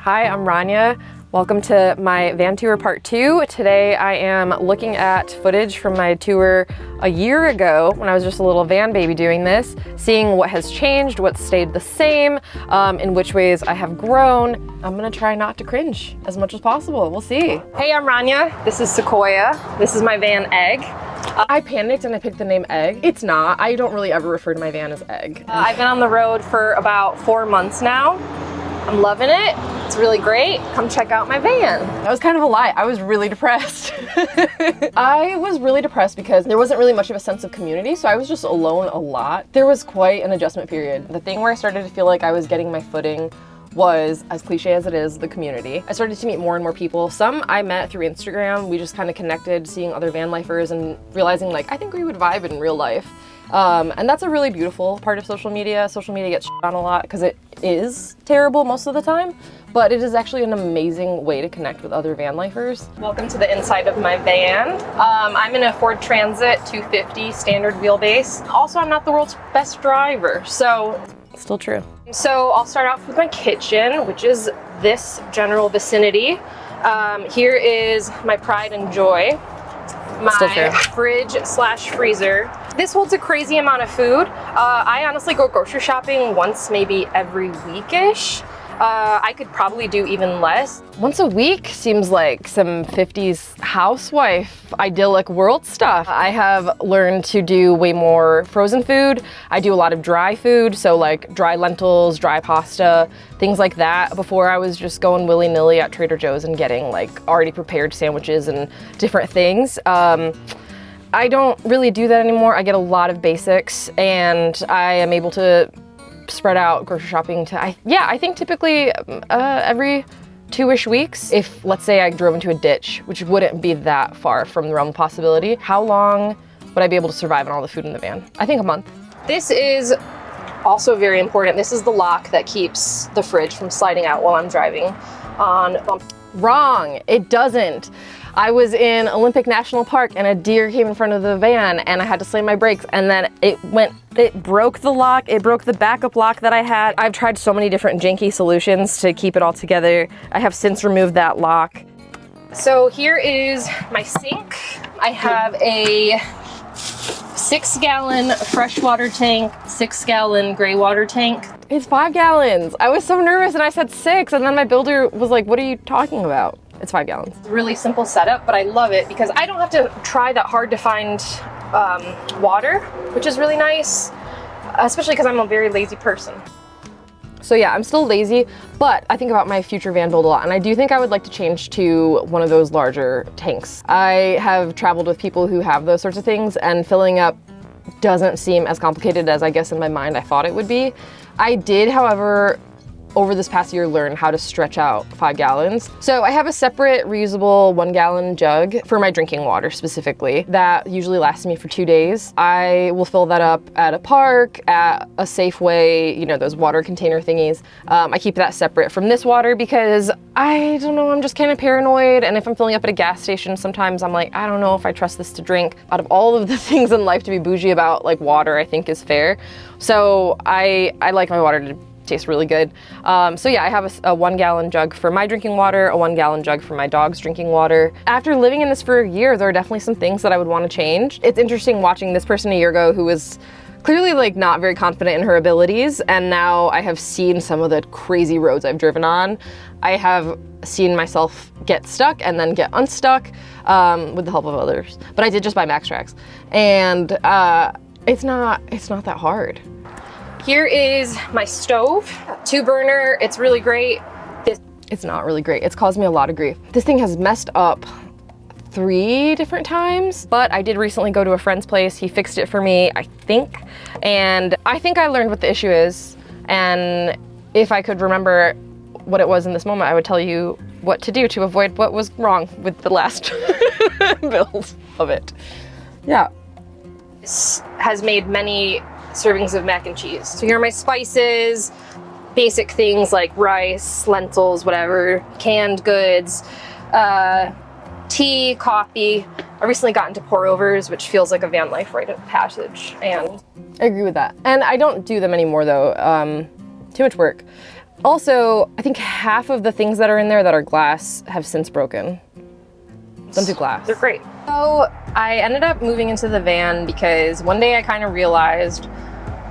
Hi, I'm Rania. Welcome to my van tour part 2. Today I am looking at footage from my tour a year ago when I was just a little van baby doing this, seeing what has changed, what stayed the same, in which ways I have grown. I'm gonna try not to cringe as much as possible. We'll see. Hey, I'm Rania. This is Sequoia. This is my van Egg. I panicked and I picked the name Egg. It's not. I don't really ever refer to my van as Egg. I've been on the road for about 4 months now. I'm loving it. It's really great. Come check out my van. That was kind of a lie. I was really depressed. I was really depressed because there wasn't really much of a sense of community, so I was just alone a lot. There was quite an adjustment period. The thing where I started to feel like I was getting my footing was, as cliche as it is, the community. I started to meet more and more people. Some I met through Instagram. We just kind of connected, seeing other van lifers and realizing like, I think we would vibe in real life. And that's a really beautiful part of social media. Social media gets shit on a lot because it is terrible most of the time, but it is actually an amazing way to connect with other van lifers. Welcome to the inside of my van. I'm in a Ford Transit 250 standard wheelbase. Also, I'm not the world's best driver, so still true. So I'll start off with my kitchen, which is this general vicinity. Here is my pride and joy. My fridge slash freezer. This holds a crazy amount of food. I honestly go grocery shopping once, maybe every week-ish. I could probably do even less. Once a week seems like some 50s housewife idyllic world stuff. I have learned to do way more frozen food. I do a lot of dry food, so like dry lentils, dry pasta, things like that. Before I was just going willy-nilly at Trader Joe's and getting like already prepared sandwiches and different things. I don't really do that anymore. I get a lot of basics and I am able to spread out grocery shopping to, I think typically every 2-ish weeks. If, let's say I drove into a ditch, which wouldn't be that far from the realm of possibility, how long would I be able to survive on all the food in the van? I think a month. This is also very important. This is the lock that keeps the fridge from sliding out while I'm driving on bump. Wrong, it doesn't. I was in Olympic National Park and a deer came in front of the van and I had to slam my brakes and then it broke the lock, it broke the backup lock that I had. I've tried so many different janky solutions to keep it all together. I have since removed that lock. So here is my sink. I have a 6-gallon freshwater tank, 6-gallon gray water tank. It's 5 gallons. I was so nervous and I said 6 and then my builder was like, what are you talking about? It's 5 gallons. It's a really simple setup, but I love it because I don't have to try that hard to find water, which is really nice, especially because I'm a very lazy person. So yeah, I'm still lazy, but I think about my future van build a lot, and I do think I would like to change to one of those larger tanks. I have traveled with people who have those sorts of things, and filling up doesn't seem as complicated as I guess in my mind I thought it would be. I did, however, over this past year learn how to stretch out 5 gallons. So I have a separate reusable 1-gallon jug for my drinking water specifically that usually lasts me for 2 days. I will fill that up at a park, at a Safeway, you know, those water container thingies. I keep that separate from this water because I don't know, I'm just kind of paranoid, and if I'm filling up at a gas station, sometimes I'm like, I don't know if I trust this to drink. Out of all of the things in life to be bougie about, like water I think is fair. So I like my water to tastes really good. So yeah, I have a 1-gallon jug for my drinking water, a 1-gallon jug for my dog's drinking water. After living in this for a year, there are definitely some things that I would want to change. It's interesting watching this person a year ago who was clearly like not very confident in her abilities, and now I have seen some of the crazy roads I've driven on. I have seen myself get stuck and then get unstuck with the help of others. But I did just buy Max Tracks, and it's not that hard. Here is my stove, 2-burner. It's really great. It's not really great. It's caused me a lot of grief. This thing has messed up 3 different times, but I did recently go to a friend's place. He fixed it for me, I think, and I think I learned what the issue is. And if I could remember what it was in this moment, I would tell you what to do to avoid what was wrong with the last build of it. Yeah. This has made many servings of mac and cheese. So here are my spices, basic things like rice, lentils, whatever, canned goods, tea, coffee. I recently got into pour-overs, which feels like a van life rite of passage, and I agree with that. And I don't do them anymore though, too much work. Also, I think half of the things that are in there that are glass have since broken. Don't do glass. They're great. So I ended up moving into the van because one day I kind of realized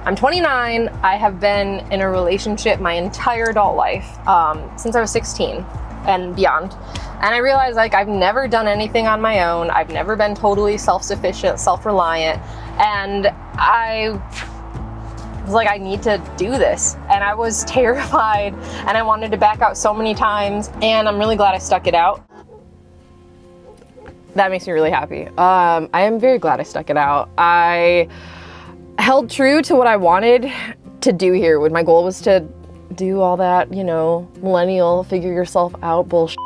I'm 29. I have been in a relationship my entire adult life, since I was 16 and beyond. And I realized like I've never done anything on my own. I've never been totally self-sufficient, self-reliant. And I was like, I need to do this. And I was terrified and I wanted to back out so many times. And I'm really glad I stuck it out. That makes me really happy. I am very glad I stuck it out. I held true to what I wanted to do here. When my goal was to do all that, you know, millennial figure yourself out bullshit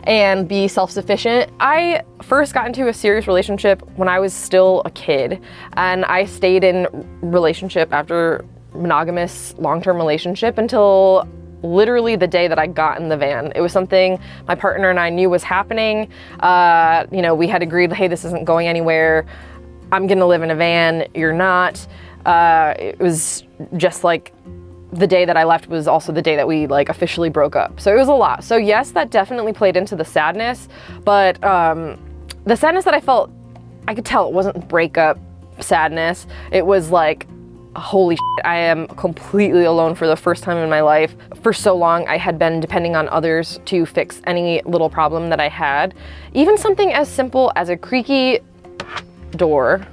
and be self-sufficient. I first got into a serious relationship when I was still a kid, and I stayed in relationship after monogamous long-term relationship until literally the day that I got in the van. It was something my partner and I knew was happening. You know, we had agreed, hey, this isn't going anywhere. I'm gonna live in a van, you're not. It was just like the day that I left was also the day that we like officially broke up. So it was a lot. So yes, that definitely played into the sadness, but the sadness that I felt, I could tell it wasn't breakup sadness. It was like, holy shit, I am completely alone for the first time in my life. For so long, I had been depending on others to fix any little problem that I had. Even something as simple as a creaky door.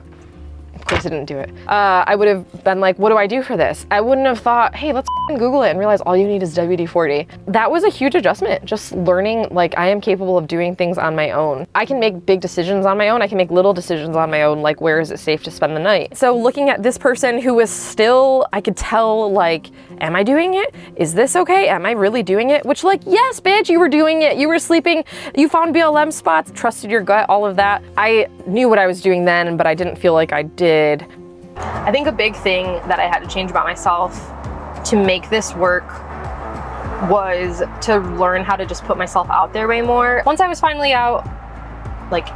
Of course I didn't do it. I would have been like, what do I do for this? I wouldn't have thought, hey, let's Google it and realize all you need is WD-40. That was a huge adjustment, just learning like I am capable of doing things on my own. I can make big decisions on my own. I can make little decisions on my own, like where is it safe to spend the night? So looking at this person who was still, I could tell like, am I doing it? Is this okay? Am I really doing it? Which like, yes, bitch, you were doing it. You were sleeping, you found BLM spots, trusted your gut, all of that. I knew what I was doing then, but I didn't feel like I did. I think a big thing that I had to change about myself to make this work was to learn how to just put myself out there way more. Once I was finally out, like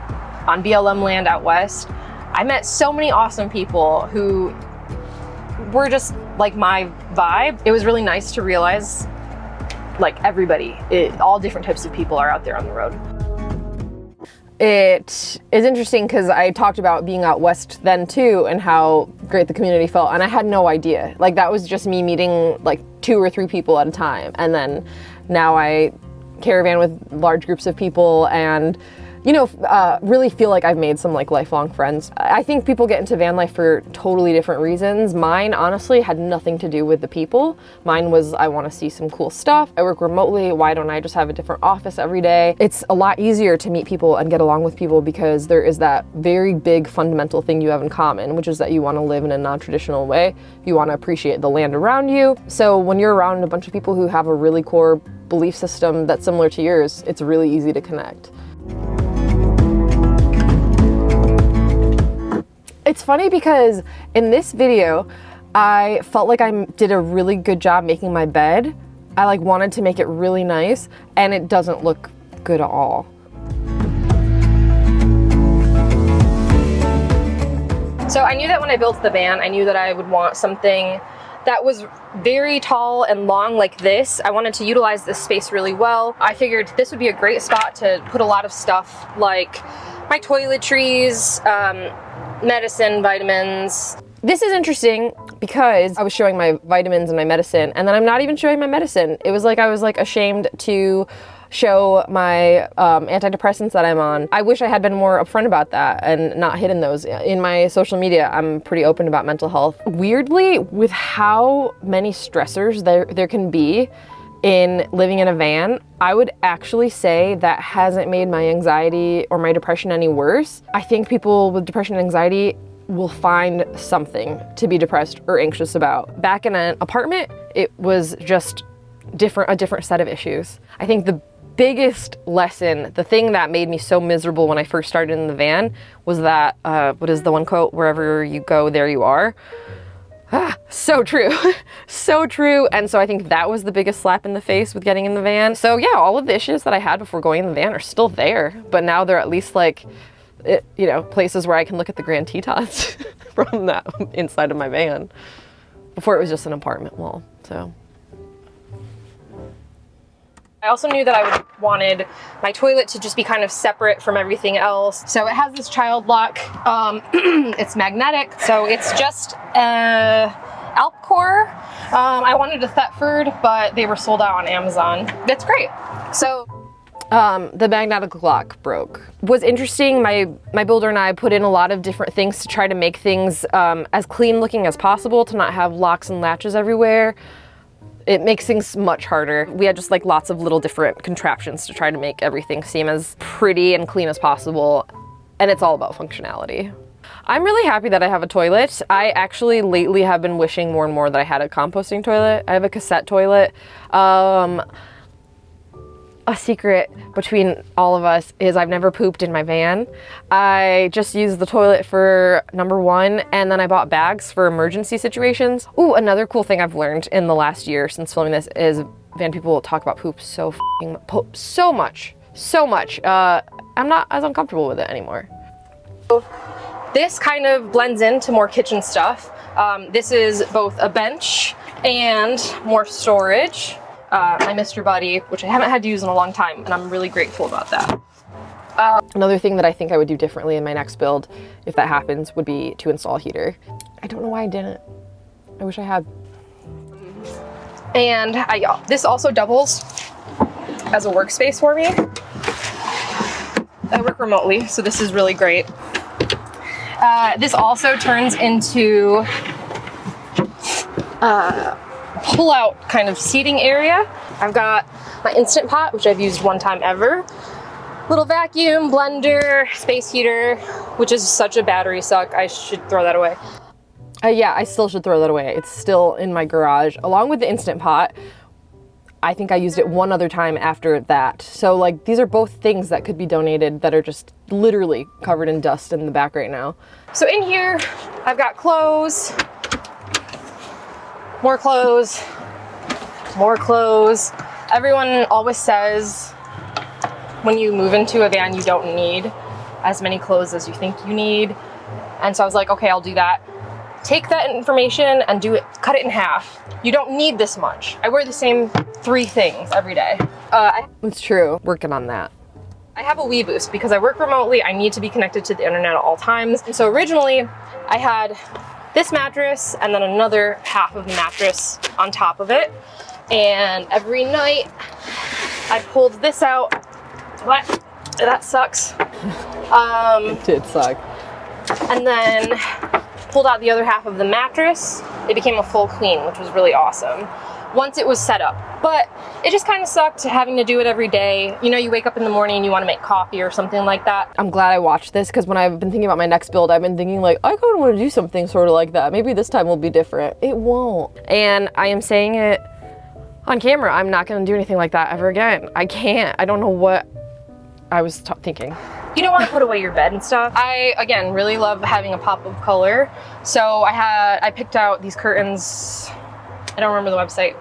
on BLM land out west, I met so many awesome people who were just like my vibe. It was really nice to realize like everybody, all different types of people are out there on the road. It is interesting because I talked about being out west then too and how great the community felt, and I had no idea. Like that was just me meeting like 2 or 3 people at a time, and then now I caravan with large groups of people and you know, really feel like I've made some like lifelong friends. I think people get into van life for totally different reasons. Mine honestly had nothing to do with the people. Mine was, I want to see some cool stuff. I work remotely. Why don't I just have a different office every day? It's a lot easier to meet people and get along with people because there is that very big fundamental thing you have in common, which is that you want to live in a non-traditional way. You want to appreciate the land around you. So when you're around a bunch of people who have a really core belief system that's similar to yours, it's really easy to connect. It's funny because in this video, I felt like I did a really good job making my bed. I like wanted to make it really nice, and it doesn't look good at all. So I knew that when I built the van, I knew that I would want something that was very tall and long like this. I wanted to utilize this space really well. I figured this would be a great spot to put a lot of stuff like my toiletries, medicine, vitamins. This is interesting because I was showing my vitamins and my medicine, and then I'm not even showing my medicine. It was like I was like ashamed to show my antidepressants that I'm on. I wish I had been more upfront about that and not hidden those. In my social media, I'm pretty open about mental health. Weirdly, with how many stressors there can be in living in a van, I would actually say that hasn't made my anxiety or my depression any worse. I think people with depression and anxiety will find something to be depressed or anxious about. Back in an apartment, it was just a different set of issues. I think the biggest lesson, the thing that made me so miserable when I first started in the van was that, what is the one quote? Wherever you go, there you are. So true, so true. And so I think that was the biggest slap in the face with getting in the van. So yeah, all of the issues that I had before going in the van are still there, but now they're at least like, you know, places where I can look at the Grand Tetons from that inside of my van. Before it was just an apartment wall, so. I also knew that I wanted my toilet to just be kind of separate from everything else. So it has this child lock. It's magnetic, so it's just Alpcore. I wanted a Thetford, but they were sold out on Amazon. That's great. So the magnetic lock broke. Was interesting. My builder and I put in a lot of different things to try to make things as clean looking as possible, to not have locks and latches everywhere. It makes things much harder. We had just like lots of little different contraptions to try to make everything seem as pretty and clean as possible. And it's all about functionality. I'm really happy that I have a toilet. I actually lately have been wishing more and more that I had a composting toilet. I have a cassette toilet. A secret between all of us is I've never pooped in my van. I just use the toilet for number one, and then I bought bags for emergency situations. Ooh, another cool thing I've learned in the last year since filming this is van people talk about poop so much. I'm not as uncomfortable with it anymore. This kind of blends into more kitchen stuff. This is both a bench and more storage. My Mr. Buddy, which I haven't had to use in a long time, and I'm really grateful about that. Another thing that I think I would do differently in my next build, if that happens, would be to install a heater. I don't know why I didn't. I wish I had. And this also doubles as a workspace for me. I work remotely, so this is really great. This also turns into pull-out kind of seating area. I've got my Instant Pot, which I've used one time ever. Little vacuum, blender, space heater, which is such a battery suck. I should throw that away. Yeah, I still should throw that away. It's still in my garage, along with the Instant Pot. I think I used it one other time after that. So like, these are both things that could be donated that are just literally covered in dust in the back right now. So in here, I've got clothes, more clothes, more clothes. Everyone always says when you move into a van, you don't need as many clothes as you think you need. And so I was like, okay, I'll do that. Take that information and cut it in half. You don't need this much. I wear the same 3 things every day. It's true, working on that. I have a Wii Boost because I work remotely. I need to be connected to the internet at all times. And so originally I had this mattress and then another half of the mattress on top of it. And every night I pulled this out. What? That sucks. It did suck. And then pulled out the other half of the mattress. It became a full queen, which was really awesome once it was set up. But it just kind of sucked having to do it every day. You know, you wake up in the morning and you want to make coffee or something like that. I'm glad I watched this because when I've been thinking about my next build, I've been thinking like, I kind of want to do something sort of like that. Maybe this time will be different. It won't. And I am saying it on camera. I'm not going to do anything like that ever again. I can't. I don't know what I was thinking. You don't want to put away your bed and stuff. I, again, really love having a pop of color. So I picked out these curtains. I don't remember the website.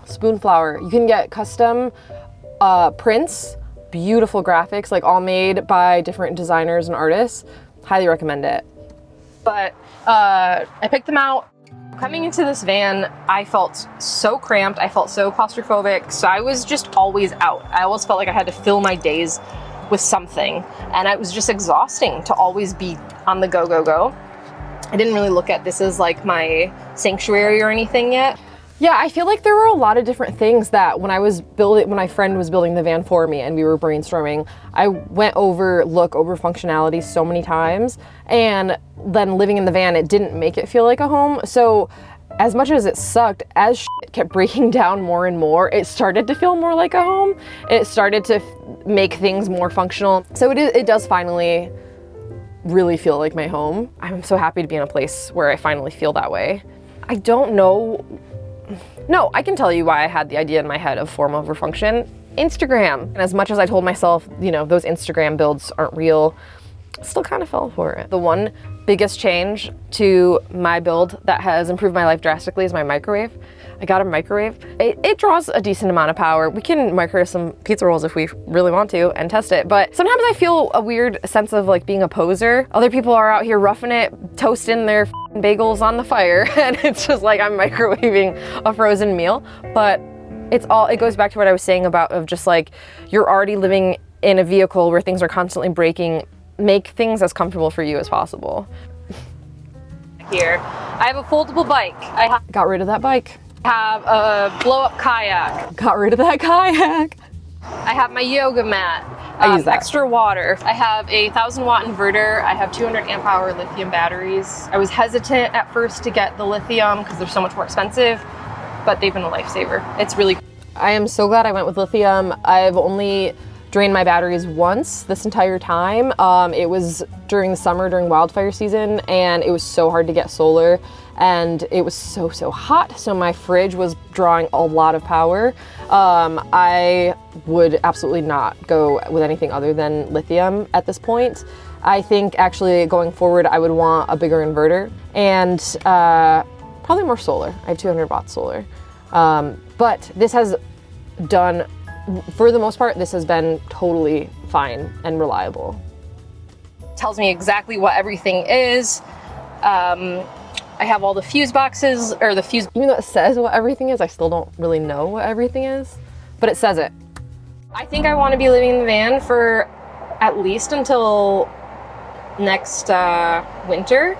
Spoonflower. You can get custom prints, beautiful graphics, like all made by different designers and artists. Highly recommend it. But I picked them out. Coming into this van, I felt so cramped. I felt so claustrophobic. So I was just always out. I always felt like I had to fill my days with something. And it was just exhausting to always be on the go, go, go. I didn't really look at this as like my sanctuary or anything yet. Yeah, I feel like there were a lot of different things that when my friend was building the van for me and we were brainstorming, I went look over functionality so many times, and then living in the van, it didn't make it feel like a home. So as much as it sucked, as shit kept breaking down more and more, it started to feel more like a home. It started to make things more functional. So it does finally really feel like my home. I'm so happy to be in a place where I finally feel that way. I don't know. No, I can tell you why I had the idea in my head of form over function. Instagram. And as much as I told myself, you know, those Instagram builds aren't real, still kind of fell for it. The one biggest change to my build that has improved my life drastically is my microwave. I got a microwave. It draws a decent amount of power. We can microwave some pizza rolls if we really want to and test it. But sometimes I feel a weird sense of like being a poser. Other people are out here roughing it, toasting their bagels on the fire. And it's just like I'm microwaving a frozen meal. But it goes back to what I was saying about of just like, you're already living in a vehicle where things are constantly breaking. Make things as comfortable for you as possible. Here, I have a foldable bike. Got rid of that bike. I have a blow-up kayak. Got rid of that kayak. I have my yoga mat. I use that. Extra water. I have a 1,000-watt inverter. I have 200 amp hour lithium batteries. I was hesitant at first to get the lithium because they're so much more expensive, but they've been a lifesaver. It's really cool. I am so glad I went with lithium. I've only drained my batteries once this entire time. It was during the summer, during wildfire season, and it was so hard to get solar, and it was so hot, so my fridge was drawing a lot of power. I would absolutely not go with anything other than lithium at this point. I think actually going forward, I would want a bigger inverter and probably more solar. I have 200 watts solar. But this has done, for the most part, this has been totally fine and reliable. Tells me exactly what everything is. I have all the fuse boxes, or the fuse. Even though it says what everything is, I still don't really know what everything is, but it says it. I think I want to be living in the van for at least until next winter.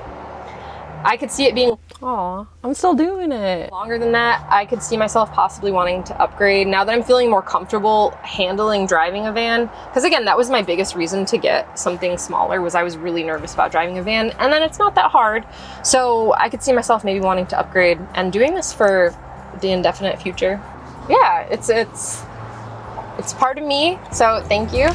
I could see it being Aw, I'm still doing it. longer than that. I could see myself possibly wanting to upgrade now that I'm feeling more comfortable handling driving a van. Because again, that was my biggest reason to get something smaller, was I was really nervous about driving a van, and then it's not that hard. So I could see myself maybe wanting to upgrade and doing this for the indefinite future. Yeah, it's part of me, so thank you.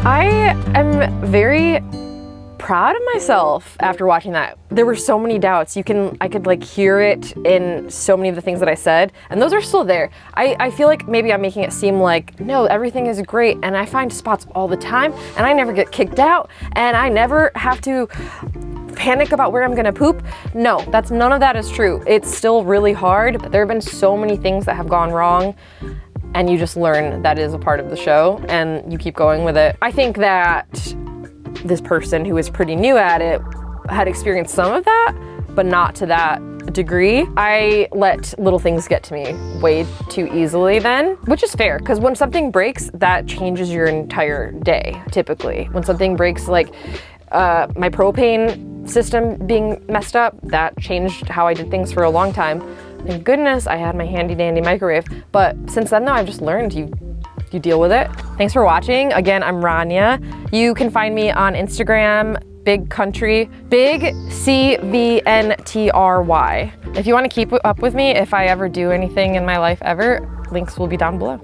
I am very proud of myself after watching that. There were so many doubts. I could like hear it in so many of the things that I said, and those are still there. I feel like maybe I'm making it seem like, no, everything is great, and I find spots all the time, and I never get kicked out, and I never have to panic about where I'm gonna poop. No, none of that is true. It's still really hard. There have been so many things that have gone wrong, and you just learn that is a part of the show, and you keep going with it. I think that this person who is pretty new at it had experienced some of that, but not to that degree. I let little things get to me way too easily then, which is fair, because when something breaks, that changes your entire day, typically. When something breaks, like my propane system being messed up, that changed how I did things for a long time. Thank goodness I had my handy dandy microwave. But since then though, I've just learned you deal with it. Thanks for watching. Again, I'm Rania. You can find me on Instagram, Big Country, Big CVNTRY. If you want to keep up with me, if I ever do anything in my life ever, links will be down below.